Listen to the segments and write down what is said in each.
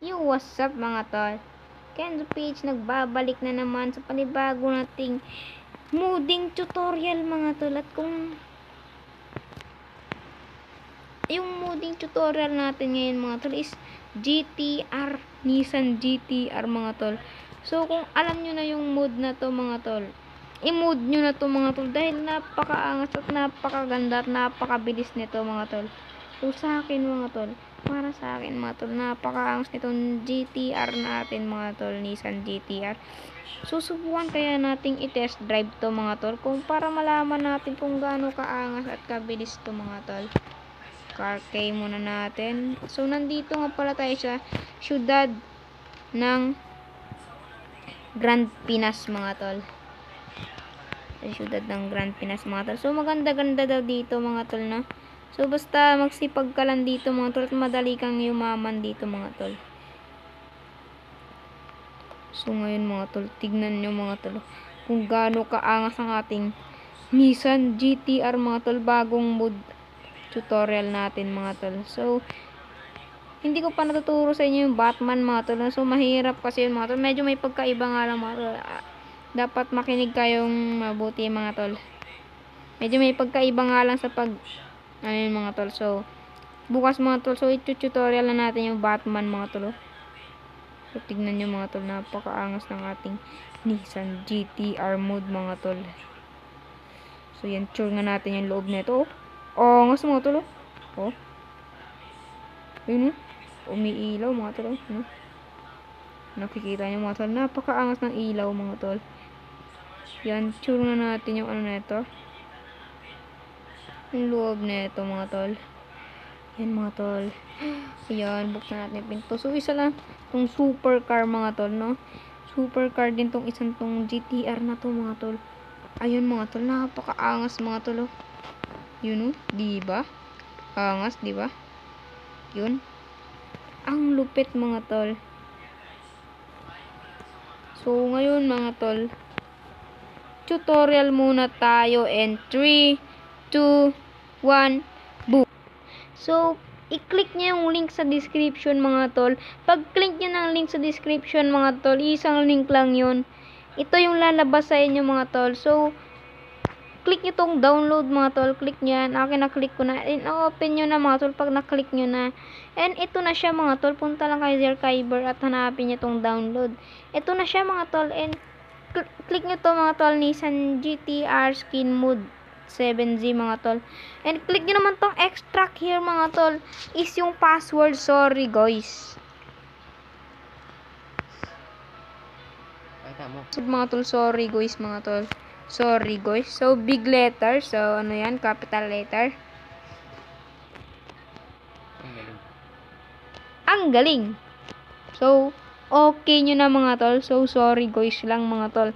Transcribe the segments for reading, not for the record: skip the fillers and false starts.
Yo, what's up mga tol? Kenzo Page nagbabalik na naman sa panibago nating modding tutorial mga tol. At kung yung modding tutorial natin ngayon mga tol is GTR, Nissan GTR mga tol. So kung alam nyo na yung mod na to mga tol, i-mod nyo na to mga tol dahil napakaangas at napakaganda at napakabilis nito mga tol. So sa akin mga tol, para sa akin mga tol, napakaangas nitong GTR natin mga tol, Nissan GTR. Susubukan kaya nating i-test drive to mga tol kung para malaman natin kung gaano kaangas at kabilis to mga tol. Car key muna natin. So nandito nga pala tayo sa syudad ng Grand Pinas mga tol. Sa syudad ng Grand Pinas mga tol. So maganda-ganda daw dito mga tol na. So basta magsipag ka lang dito mga tol at madali kang yumaman dito mga tol. So ngayon mga tol, tignan nyo mga tol kung gaano kaangas ang ating Nissan GTR mga tol, bagong mod tutorial natin mga tol. So hindi ko pa natuturo sa inyo yung Batman mga tol. So mahirap kasi yun mga tol, medyo may pagkaiba nga lang mga tol. Dapat makinig kayong mabuti mga tol. Medyo may pagkaiba nga lang sa pag ano yun mga tol. So bukas mga tol, so i-tutorial na natin yung Batman mga tol. So tignan nyo mga tol, napakaangas ng ating Nissan GTR mode mga tol. So yan, sure nga natin yung loob nito. Oh, angas mga tol. Oh. Yun, umiilaw mga tol. Nakikita nyo mga tol, napakaangas ng ilaw mga tol. Yan, sure na natin yung ano nito. Yung loob nito mga tol. Yan mga tol. Ayan, buksan natin yung pinto. So isa lang tong supercar mga tol, no? Supercar din tong isang tong GTR na to mga tol. Ayun mga tol, napakaangas mga tol. Oh. Yun, diba? Angas, diba? Yun. Ang lupit mga tol. So ngayon mga tol, tutorial muna tayo and 3, 2, 1, boom. So i-click nyo yung link sa description mga tol. Pag click nyo ng link sa description mga tol, isang link lang yun. Ito yung lalabas sa inyo mga tol. So click nyo tong download mga tol. Click nyo yan. Akin na-click ko na. And open nyo na mga tol pag na-click nyo na. And ito na siya mga tol. Punta lang kay Zerkyber at hanapin nyo tong download. Ito na siya mga tol. And click nyo to mga tol. Nissan GTR skin mode 7Z mga tol. And click nyo naman tong extract here mga tol. Is yung password. Sorry guys. Mga tol. Sorry guys mga tol. Sorry guys. So big letter. So ano yan? Capital letter. Ang galing. So okay nyo na mga tol. So sorry guys lang mga tol.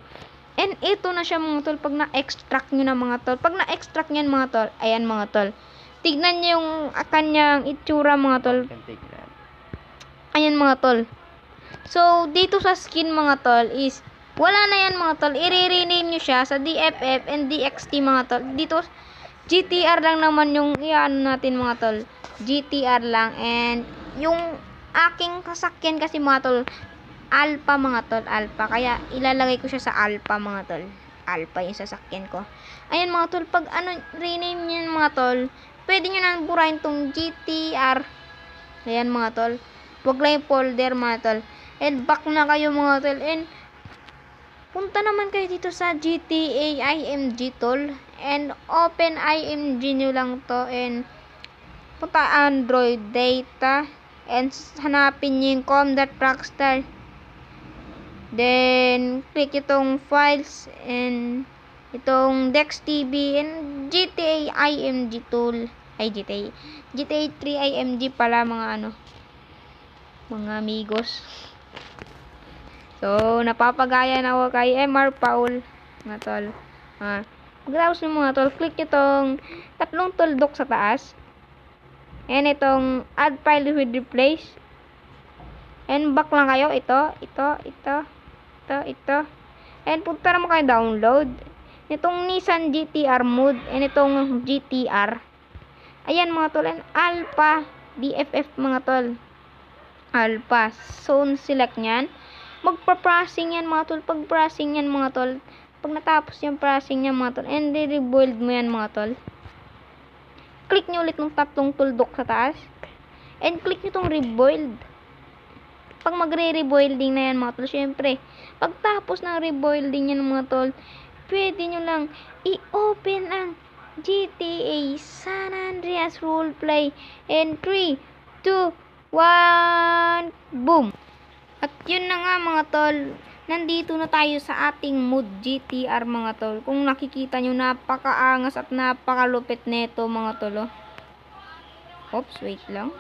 And ito na siya mga tol. Pag na-extract nyo na mga tol. Pag na-extract nyo mga tol. Ayan mga tol. Tignan nyo yung kanyang itsura mga tol. Ayan mga tol. So dito sa skin mga tol is wala na yan mga tol. I-rename nyo siya sa DFF and DXT mga tol. Dito GTR lang naman yung iano natin mga tol. GTR lang. And yung aking sasakyan kasi mga tol, Alpha mga tol. Alpha. Kaya ilalagay ko siya sa Alpha mga tol. Alpha yung sasakyan ko. Ayan mga tol. Pag ano, rename nyo mga tol, pwede nyo na burahin tong GTR. Ayan mga tol. Wag lang yung folder mga tol. And back na kayo mga tol. And punta naman kayo dito sa GTA IMG tol. And open IMG nyo lang to. And punta Android data. And hanapin nyo yung com.rockstar. Then click itong files. And itong Dex TV. And GTA IMG tool. Ay GTA 3 IMG pala mga ano. Mga amigos. So, napapagaya na ako kay MR Paul. Mga tol. Pagkatapos ng mga tol, click itong tatlong tuldok sa taas. And itong add file with replace. And back lang kayo. Ito. And punta naman kayo download. Itong Nissan GTR mode. And itong GTR. Ayan mga tol. And Alpha DFF mga tol. alpha. So, select nyan. Magpa-processing yan mga tol. Pag processing yan mga tol, pag natapos yung processing yan mga tol, and re-rebuild mo yan mga tol, click nyo ulit ng tatlong tuldok sa taas, and click nyo tong rebuild. Pag magre-rebuilding na yan mga tol, syempre, pagtapos ng rebuilding yan mga tol, pwede nyo lang i-open ang GTA San Andreas Roleplay. And 3, 2, 1, boom! At yun na nga mga tol, nandito na tayo sa ating mood GTR mga tol. Kung nakikita nyo, napakaangas at napakalupit neto mga tol. Oops, wait lang.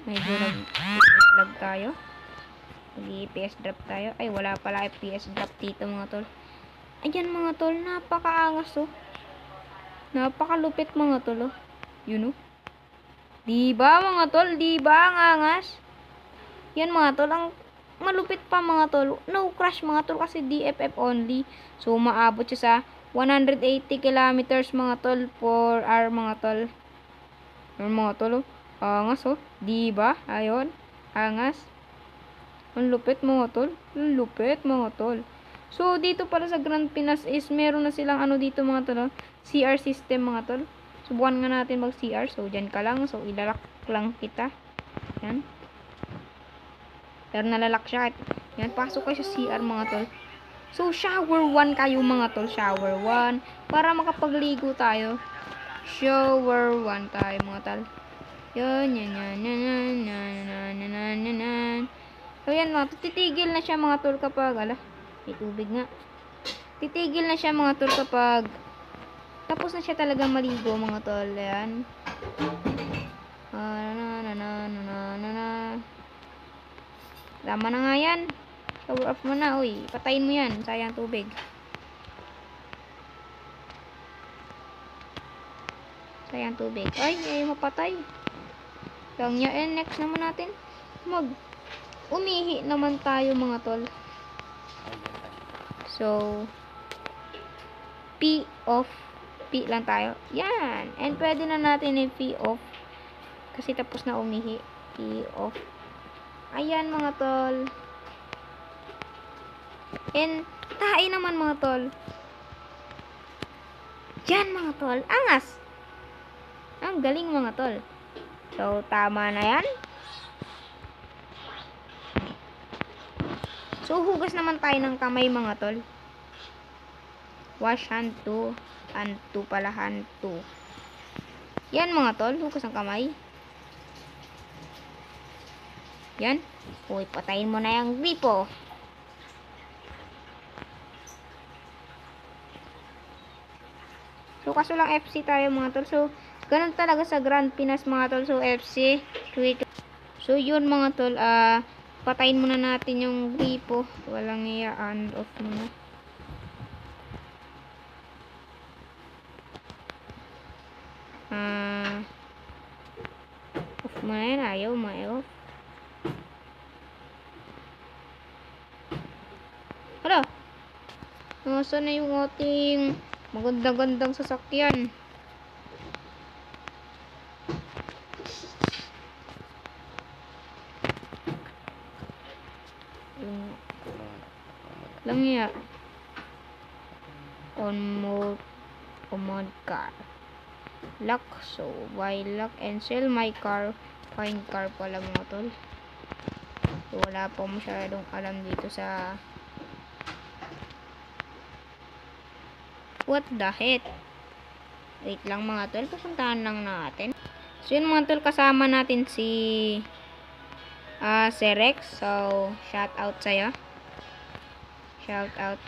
Medyo nag-lag tayo. Mag-FPS drop tayo. Ay, wala pala FPS drop dito mga tol. Ayan mga tol, napakaangas oh. Napakalupit mga tol oh. Yun oh. Diba mga tol? Diba ang angas? Yan mga tol, ang malupit pa mga tol. No crash mga tol kasi DFF only. So, maabot siya sa 180 kilometers mga tol per hour mga tol. Yan mga tol oh. Angas oh. Diba? Ayun. Angas. Ang lupit mga tol. Ang lupit mga tol. So, dito para sa Grand Pinas is meron na silang ano dito mga tol. CR system mga tol. Subukan nga natin mag CR. So, dyan ka lang. So, ilalak lang kita. Yan. Pero nalalak siya. Yan. Pasok kayo sa CR mga tol. So, shower 1 kayo mga tol. Shower 1. Para makapagligo tayo. Shower 1 tayo mga tol. Yan. Yan. Yan. Yan. Yan. Yan. Yan. Yan. Yan. Yan. So, yan mga tol. Titigil na siya mga tol kapag, may tubig nga. Titigil na siya mga tol kapag tapos na siya talaga maligo mga tol. Yan. Tama na nga yan. Shower off mo na. Uy, patayin mo yan. Sayang tubig. Sayang tubig. Ay, mapatay. Lang yan. Next naman natin. Umihi naman tayo mga tol. So, P off. P lang tayo. Yan. And pwede na natin i-P off. Kasi tapos na umihi. P off. Ayan mga tol. And tayo naman mga tol. Yan mga tol. Angas. Ang galing mga tol. So, tama na yan. So, hugas naman tayo ng kamay mga tol. Wash hand to. Hand to pala, hand to. Yan mga tol, hugas ng kamay. Yan. Uy, patayin mo na yung gripo. So, kaso lang FC tayo mga tol. So, ganun talaga sa Grand Pinas mga tol. So, FC. So, yun mga tol. Patayin muna natin yung gripo. Walang iya. And off muna. Off muna yan. Ayaw ma-off. Hala. Nasaan na yung ating maganda-gandang sasakyan? Lang ya. On mod car. Lock. So, buy lock and sell my car. Find car pala mga tol. So, wala pa masyadong alam dito sa what the heck. Wait lang mga tol. Pasuntahan lang natin. So, yun mga tol. Kasama natin si Serex. So, shout out sa'yo. Shout out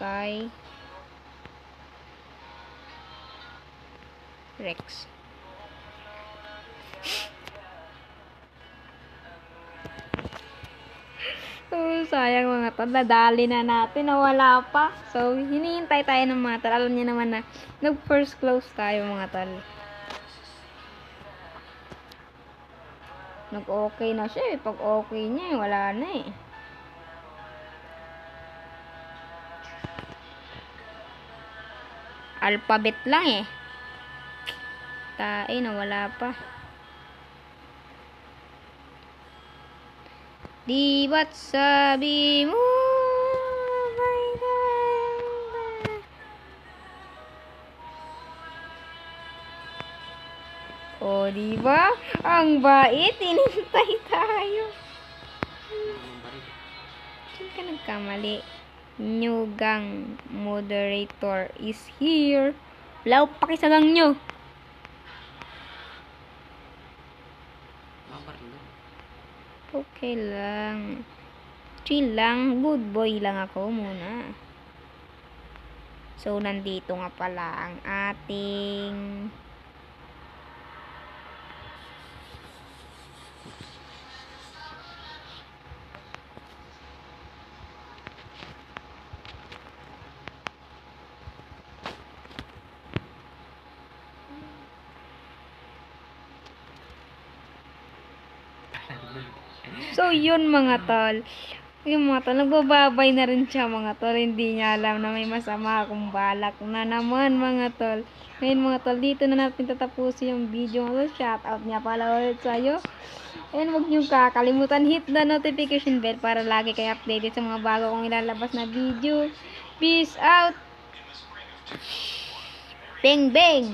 kay Rex. So, sayang mga tol. Nadali na natin. Nawala pa. So, hinihintay tayo ng mga tol. Alam niyo naman na nag-first close tayo mga tol. Nag-okay na siya eh. Pag okay niya, wala na eh. Alphabet lang eh. Tae, nawala pa. Di ba't sabi mo may ganda? O, di ba? Ang bait, inintay tayo. Saan ka nagkamali? New gang moderator is here. Wala ko pakisagang nyo. Okay lang. Chill lang. Good boy lang ako muna. So, nandito nga pala ang ating So, yun mga tol. Yung mga tol, nagbababay na rin siya mga tol. Hindi niya alam na may masama akong balak na naman mga tol. Ngayon mga tol, dito na natin tatapusin yung video mga tol. Shoutout niya pala ulit sa'yo. And huwag niyong kakalimutan, hit the notification bell para lagi kayo updated sa mga bago kong ilalabas na video. Peace out! Bang bang!